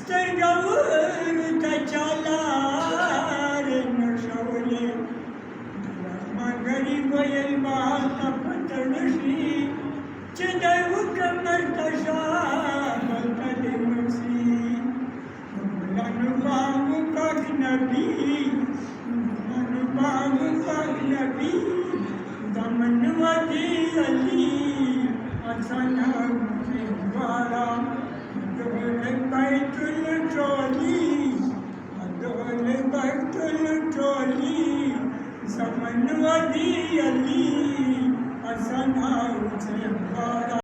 سترگور تچالار نشوله مگری well باتا پتنشی چه دیو کمر تشا بلتا دیمسی مولانو بامو پاک نبی مولانو بامو پاک نبی دمن ودی علی اچانا مجھوارا بيت الجولي هذول بيت الجولي زمن